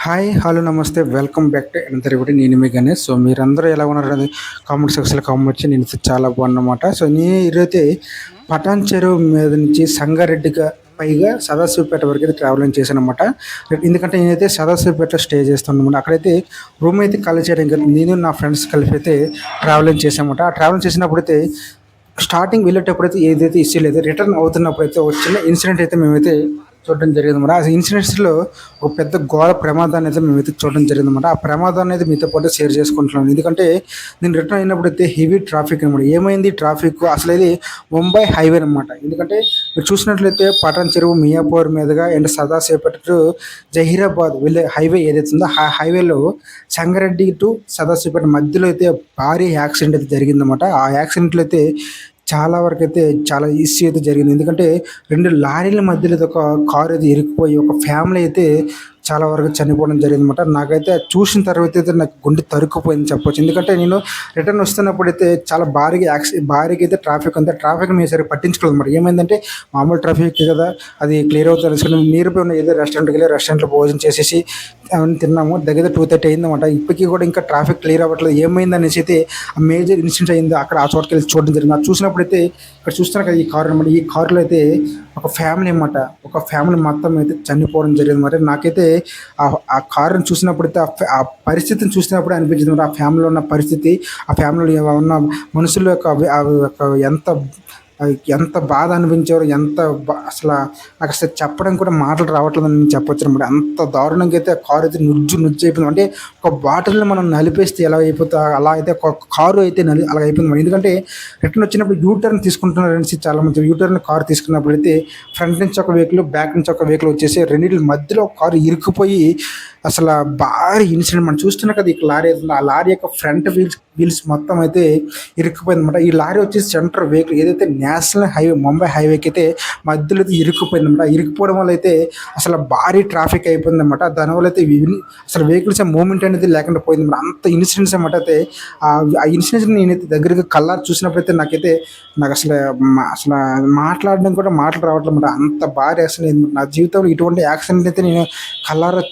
Hi, hello, నమస్తే. Welcome back to another video. నేను మీ Ganesh. So మీరందరూ ఎలా ఉన్నారు అనేది కామెంట్ సెక్షన్లో కామెంట్ వచ్చి నేను చాలా బాగున్నమాట. సో నేను ఈరోజైతే పటాన్ చెరువు మీద నుంచి సంగారెడ్డిగా పైగా సదాశివపేట వరకు అయితే ట్రావెలింగ్ చేశాను అనమాట. ఎందుకంటే నేనైతే సదాశివపేటలో స్టే చేస్తాను అనమాట. అక్కడైతే రూమ్ అయితే ఖాళీ చేయడం నేను నా ఫ్రెండ్స్ కలిపి అయితే ట్రావెలింగ్ చేసామన్నమాట. ఆ ట్రావెలింగ్ చేసినప్పుడైతే స్టార్టింగ్ వెళ్ళేటప్పుడైతే ఏదైతే ఇష్యూ లేదు, రిటర్న్ అవుతున్నప్పుడైతే వచ్చిన ఇన్సిడెంట్ అయితే మేమైతే చూడడం జరిగిందన్నమాట. ఆ ఇన్సిడెంట్స్లో ఒక పెద్ద ఘోర ప్రమాదాన్ని అయితే మేమైతే చూడడం జరిగిందన్నమాట. ఆ ప్రమాదాన్ని అయితే మీతో పాటు షేర్ చేసుకుంటున్నాను. ఎందుకంటే నేను రిటర్న్ అయినప్పుడు అయితే హెవీ ట్రాఫిక్ అనమాట. ఏమైంది ట్రాఫిక్ అసలు ఇది ముంబై హైవే అనమాట. ఎందుకంటే మీరు చూసినట్లయితే పటాన్ చెరువు మియాపూర్ మీదుగా అండ్ సదాశివపేట టు జహీరాబాద్ వెళ్ళే హైవే ఏదైతే ఉందో ఆ హైవేలో సంగారెడ్డి టు సదాశివపేట మధ్యలో అయితే భారీ యాక్సిడెంట్ అయితే జరిగిందన్నమాట. ఆ యాక్సిడెంట్లో అయితే చాలా వరకు అయితే చాలా ఇష్యూ అయితే జరిగింది. ఎందుకంటే 2 లారీల మధ్యలో ఇది ఒక కారు అయితే ఇరుక్కుపోయి ఒక ఫ్యామిలీ అయితే చాలా వరకు చనిపోవడం జరిగిందన్నమాట. నాకైతే అది చూసిన తర్వాత అయితే నాకు గుండె తరుక్కుపోయింది చెప్పొచ్చు. ఎందుకంటే నేను రిటర్న్ వస్తున్నప్పుడు అయితే చాలా భారీగా అయితే ట్రాఫిక్ మేము సరిగ్గా పట్టించుకోలేదన్నమాట. ఏమైందంటే మామూలు ట్రాఫిక్ కదా, అది క్లియర్ అవుతుంది. నియర్ బై ఉన్న ఏదో రెస్టారెంట్కి వెళ్ళి రెస్టారెంట్లో భోజనం చేసేసి అవన్నీ తిన్నాము. దగ్గర 2:30 అయిందన్నమాట. ఇప్పటికీ కూడా ఇంకా ట్రాఫిక్ క్లియర్ అవ్వట్లేదు. ఏమైందనేసి అయితే ఆ మేజర్ ఇన్సిడెంట్ అయింది అక్కడ ఆ చోటుకి వెళ్ళి చూడడం జరిగింది. అది చూసినప్పుడైతే ఇక్కడ చూస్తున్నారు కదా ఈ కారు అనమాట. ఈ కారులో అయితే ఒక ఫ్యామిలీ అన్నమాట. ఒక ఫ్యామిలీ మొత్తం అయితే చనిపోవడం జరిగింది. మరి నాకైతే ఆ కారుని చూసినప్పుడైతే ఆ పరిస్థితిని చూసినప్పుడు అనిపించింది. ఆ ఫ్యామిలీలో ఉన్న పరిస్థితి, ఆ ఫ్యామిలీలో ఉన్న మనుషుల యొక్క ఎంత ఎంత బాధ అనిపించారో, అసలు నాకు అసలు చెప్పడం కూడా మాటలు రావట్లేదని నేను చెప్పొచ్చు అనమాట. అంత దారుణంగా అయితే ఆ కారు అయితే నుజ్జు అయిపోయింది. అంటే ఒక బాటిల్ని మనం నలిపేస్తే ఎలా అయిపోతా అలా అయితే ఒక కారు అయితే అలా అయిపోయింది మరి. ఎందుకంటే రిటర్న్ వచ్చినప్పుడు యూటర్న్ తీసుకుంటున్నారనేసి చాలామంది యూటర్న్ కారు తీసుకున్నప్పుడు అయితే ఫ్రంట్ నుంచి ఒక వెహికల్, బ్యాక్ నుంచి ఒక వెహికల్ వచ్చేసి రెండింటి మధ్యలో కారు ఇరుక్కుపోయి అసలు భారీ ఇన్సిడెంట్ మనం చూస్తున్నాం కదా. ఈ లారీ అవుతుంది, ఆ లారీ యొక్క ఫ్రంట్ వీల్స్ మొత్తం అయితే ఇరుక్కుపోయింది అనమాట. ఈ లారీ వచ్చేసి సెంటర్ వెహికల్ ఏదైతే నేషనల్ హైవే ముంబై హైవేకి అయితే మధ్యలో అయితే ఇరుక్కుపోయింది అనమాట. ఇరుక్కుపోవడం వల్ల అయితే అసలు భారీ ట్రాఫిక్ అయిపోయింది అనమాట. దానివల్ల అయితే అసలు వెహికల్స్ మూమెంట్ అనేది లేకుండా పోయింది అనమాట. అంత ఇన్సిడెంట్స్ అనమాట. అయితే ఆ ఇన్సిడెంట్స్ నేనైతే దగ్గరగా కళ్ళారు చూసినప్పుడైతే నాకు అసలు మాట్లాడడం కూడా మాటలు రావట్లేదు అనమాట. అంత భారీ యాక్సిడెంట్ అయింది నా జీవితంలో. ఇటువంటి యాక్సిడెంట్ అయితే నేను కళ్ళారా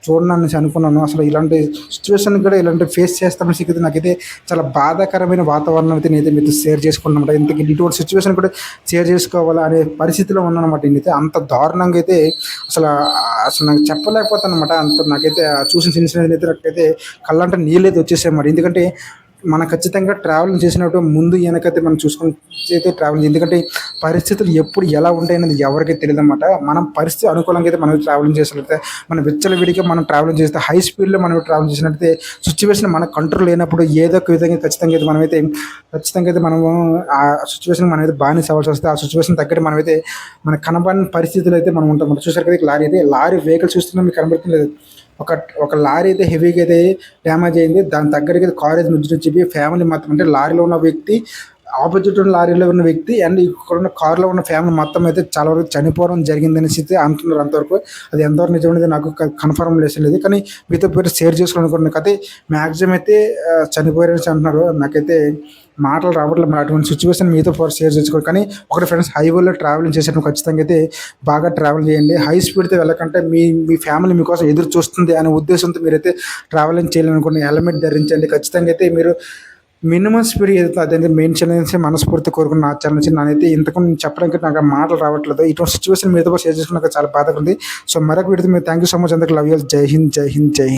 చూడనని అనుకున్నాను. అసలు ఇలాంటి సిచ్యువేషన్ కూడా ఇలాంటి ఫేస్ చేస్తామని అయితే నాకైతే చాలా బాధాకరమైన వాతావరణం అయితే నేనైతే మీతో షేర్ చేసుకున్నమాట. ఇంతకీ ఇటువంటి సిచ్యువేషన్ కూడా షేర్ చేసుకోవాలా అనే పరిస్థితిలో ఉన్నానమాట. నేనైతే అంత దారుణంగా అయితే అసలు అసలు నాకు చెప్పలేకపోతాను అనమాట. అంత నాకైతే చూసిన ఇన్సిడెంట్ అయితే నాకైతే కళ్ళంటే నీళ్ళు అయితే వచ్చేసాయన్నమాట. ఎందుకంటే మనం ఖచ్చితంగా ట్రావెలింగ్ చేసినప్పుడు ముందు వెనకైతే మనం చూసుకొని అయితే ట్రావెలింగ్, ఎందుకంటే పరిస్థితులు ఎప్పుడు ఎలా ఉంటాయనేది ఎవరికి తెలియదు అనమాట. మనం పరిస్థితి అనుకూలంగా అయితే మనం ట్రావెలింగ్ చేసినట్లయితే మనం విచ్చలవిడిగా మనం ట్రావెలింగ్ చేస్తే హై స్పీడ్లో మనం ట్రావెల్ చేసినట్లయితే సిచ్యువేషన్ మన కంట్రోల్ లేనప్పుడు ఏదో ఒక విధంగా ఖచ్చితంగా అయితే మనము ఆ సిచ్యువేషన్ మనమైతే బానిస అవ్వాల్సి వస్తే ఆ సిచ్యువేషన్ తగ్గట్టు మనమైతే మన కనబడిన పరిస్థితులు అయితే మనం ఉంటాం. చూసారు కదా లారీ వెహికల్ చూస్తున్నా మీకు కనబడుతుంది. ఒక లారీ అయితే హెవీగా అయితే డ్యామేజ్ అయింది. దాని దగ్గరికి కార్ అయితే నుంచి ఫ్యామిలీ మొత్తం, అంటే లారీలో ఉన్న వ్యక్తి, ఆపోజిట్ ఉన్న లారీలో ఉన్న వ్యక్తి అండ్ ఇక్కడ ఉన్న కారులో ఉన్న ఫ్యామిలీ మొత్తం అయితే చాలా వరకు చనిపోవడం జరిగిందనేసి అయితే అంటున్నారు. అంతవరకు అది ఎంతవరకు నిజమైనది నాకు కన్ఫర్మ్ లేదు. కానీ మీతో పేరు షేర్ చేసుకోవాలనుకుంటున్నాను. అయితే మ్యాక్సిమం అయితే చనిపోయారని అంటున్నారు. నాకైతే మాటలు రావట్లేదు. మరి అటువంటి సిచ్యువేషన్ మీతో పాటు షేర్ చేసుకోవాలి. కానీ ఒకటి ఫ్రెండ్స్, హైవేలో ట్రావెలింగ్ చేసేటప్పుడు ఖచ్చితంగా అయితే బాగా ట్రావెల్ చేయండి. హై స్పీడ్తో వెళ్ళకంటే మీ ఫ్యామిలీ మీకోసం ఎదురు చూస్తుంది అనే ఉద్దేశంతో మీరైతే ట్రావెలింగ్ చేయాలనుకున్న హెల్మెట్ ధరించండి. ఖచ్చితంగా అయితే మీరు మినిమం స్పీడ్ ఏదైతే అదే మెయింటైన్ చేసి మనస్ఫూర్తి కోరుకున్న ఆచరణ నుంచి నానైతే ఇంతకు చెప్పడానికి నాకు మాటలు రావట్లేదు. ఇటువంటి సిచ్యువేషన్ మీతో షేర్ చేసుకున్నాక చాలా బాధగా ఉంది. సో మరొక వీడితో మీరు థ్యాంక్ యూ సో మచ్. అందరికీ లవ్ యూ. జై హింద్.